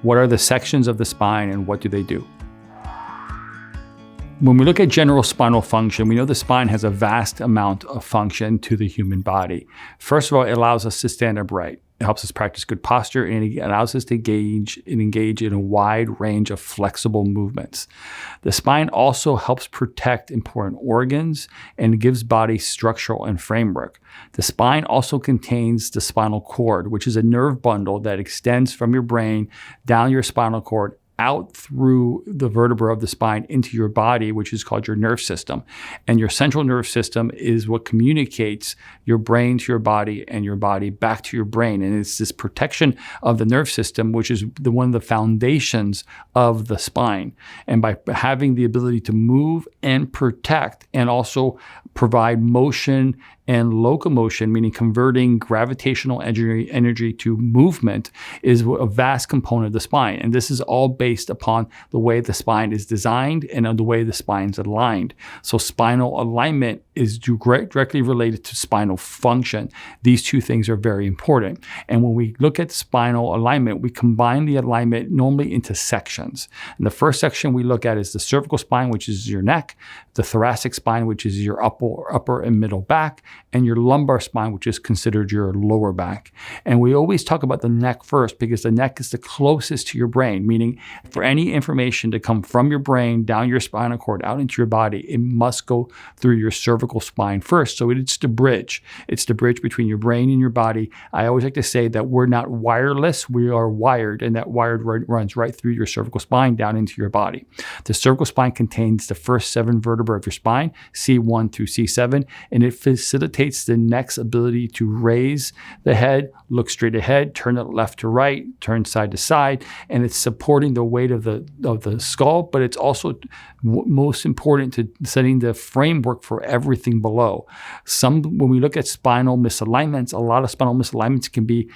What are the sections of the spine and what do they do? When we look at general spinal function, we know the spine has a vast amount of function to the human body. First of all, it allows us to stand upright. It helps us practice good posture, and it allows us to engage in a wide range of flexible movements. The spine also helps protect important organs and gives body structural and framework. The spine also contains the spinal cord, which is a nerve bundle that extends from your brain down your spinal cord out through the vertebra of the spine into your body, which is called your nerve system. And your central nerve system is what communicates your brain to your body and your body back to your brain. And it's this protection of the nerve system, which is one of the foundations of the spine. And by having the ability to move and protect and also provide motion and locomotion, meaning converting gravitational energy to movement, is a vast component of the spine. And this is all based upon the way the spine is designed and on the way the spine's aligned. So spinal alignment is directly related to spinal function. These two things are very important. And when we look at spinal alignment, we combine the alignment normally into sections. And the first section we look at is the cervical spine, which is your neck, the thoracic spine, which is your upper and middle back, and your lumbar spine, which is considered your lower back. And we always talk about the neck first because the neck is the closest to your brain, meaning for any information to come from your brain down your spinal cord out into your body, it must go through your cervical spine first. So it's the bridge. It's the bridge between your brain and your body. I always like to say that we're not wireless, we are wired, and that wired runs right through your cervical spine down into your body. The cervical spine contains the first 7 vertebrae of your spine, C1 through C7, and it facilitates the neck's ability to raise the head, look straight ahead, turn it left to right, turn side to side, and it's supporting the weight of the skull, but it's also most important to setting the framework for everything below. When we look at spinal misalignments, a lot of spinal misalignments can be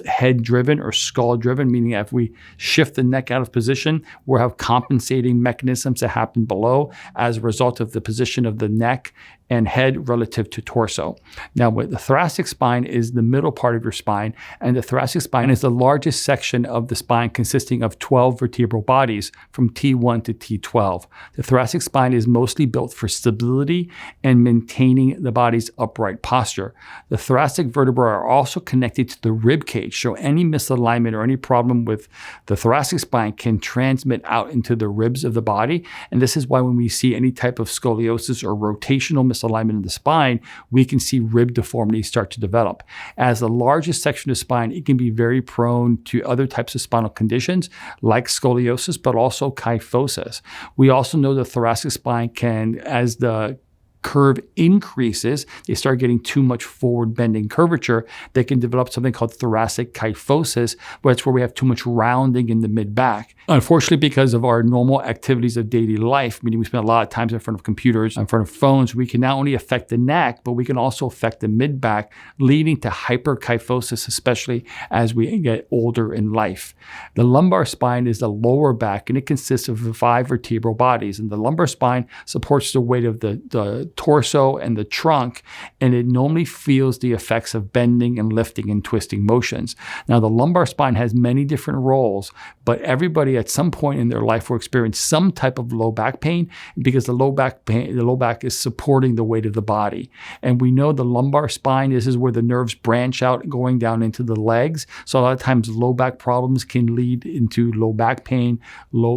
head-driven or skull-driven, meaning if we shift the neck out of position, we'll have compensating mechanisms that happen below as a result of the position of the neck and head relative to torso. Now, the thoracic spine is the middle part of your spine, and the thoracic spine is the largest section of the spine consisting of 12 vertebral bodies from T1 to T12. The thoracic spine is mostly built for stability and maintaining the body's upright posture. The thoracic vertebrae are also connected to the rib cage, so any misalignment or any problem with the thoracic spine can transmit out into the ribs of the body, and this is why when we see any type of scoliosis or rotational misalignment in the spine, we can see rib deformities start to develop. As the largest section of spine, it can be very prone to other types of spinal conditions like scoliosis, but also kyphosis. We also know the thoracic spine can, as the curve increases, they start getting too much forward bending curvature, they can develop something called thoracic kyphosis, where it's where we have too much rounding in the mid-back. Unfortunately, because of our normal activities of daily life, meaning we spend a lot of time in front of computers, in front of phones, we can not only affect the neck, but we can also affect the mid-back, leading to hyperkyphosis, especially as we get older in life. The lumbar spine is the lower back, and it consists of 5 vertebral bodies. And the lumbar spine supports the weight of the torso and the trunk, and it normally feels the effects of bending and lifting and twisting motions. Now, the lumbar spine has many different roles, but everybody at some point in their life will experience some type of low back pain because the low back is supporting the weight of the body. And we know the lumbar spine, this is where the nerves branch out going down into the legs. So a lot of times low back problems can lead into low back pain, low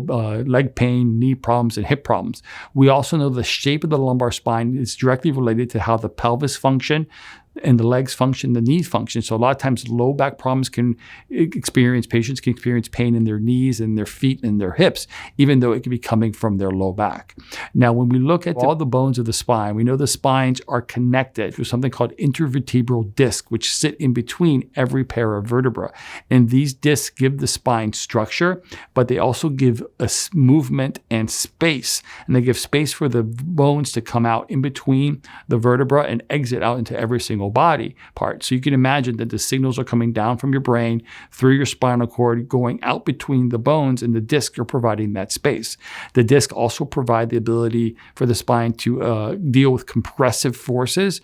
leg pain, knee problems, and hip problems. We also know the shape of the lumbar spine is directly related to how the pelvis function and the legs function, the knees function. So a lot of times low back problems patients can experience pain in their knees and their feet and their hips, even though it can be coming from their low back. Now, when we look at all the bones of the spine, we know the spines are connected to something called intervertebral discs, which sit in between every pair of vertebrae. And these discs give the spine structure, but they also give us movement and space. And they give space for the bones to come out in between the vertebra and exit out into every single spinal body part. So you can imagine that the signals are coming down from your brain through your spinal cord, going out between the bones, and the discs are providing that space. The discs also provide the ability for the spine to deal with compressive forces,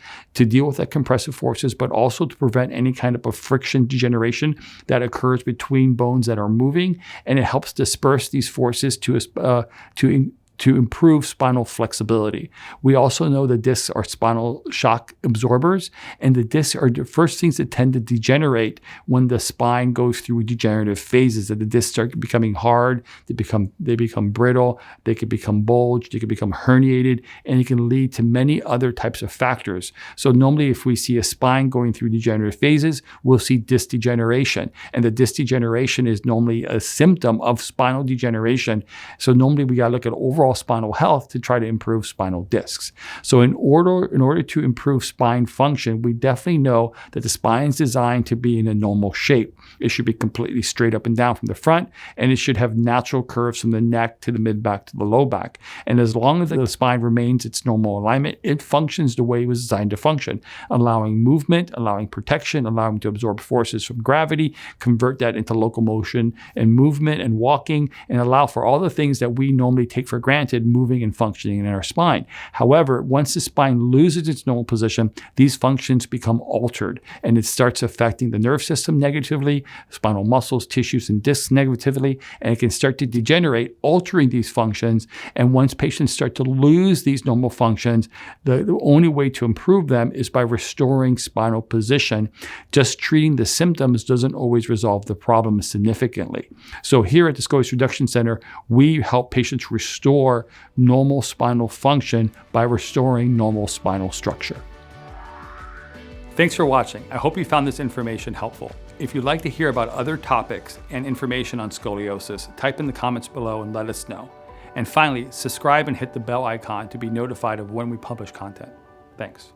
but also to prevent any kind of a friction degeneration that occurs between bones that are moving, and it helps disperse these forces to improve spinal flexibility. We also know the discs are spinal shock absorbers, and the discs are the first things that tend to degenerate when the spine goes through degenerative phases. That the discs start becoming hard, they become brittle, they can become bulged, they can become herniated, and it can lead to many other types of factors. So normally if we see a spine going through degenerative phases, we'll see disc degeneration, and the disc degeneration is normally a symptom of spinal degeneration. So normally we gotta look at overall spinal health to try to improve spinal discs. So in order to improve spine function, we definitely know that the spine is designed to be in a normal shape. It should be completely straight up and down from the front, and it should have natural curves from the neck to the mid-back to the low back. And as long as the spine remains its normal alignment, it functions the way it was designed to function, allowing movement, allowing protection, allowing to absorb forces from gravity, convert that into locomotion and movement and walking, and allow for all the things that we normally take for granted moving and functioning in our spine. However, once the spine loses its normal position, these functions become altered, and it starts affecting the nerve system negatively, spinal muscles, tissues, and discs negatively, and it can start to degenerate, altering these functions. And once patients start to lose these normal functions, the only way to improve them is by restoring spinal position. Just treating the symptoms doesn't always resolve the problem significantly. So here at the Scoliosis Reduction Center, we help patients restore normal spinal function by restoring normal spinal structure. Thanks for watching. I hope you found this information helpful. If you'd like to hear about other topics and information on scoliosis, type in the comments below and let us know. And finally, subscribe and hit the bell icon to be notified of when we publish content. Thanks.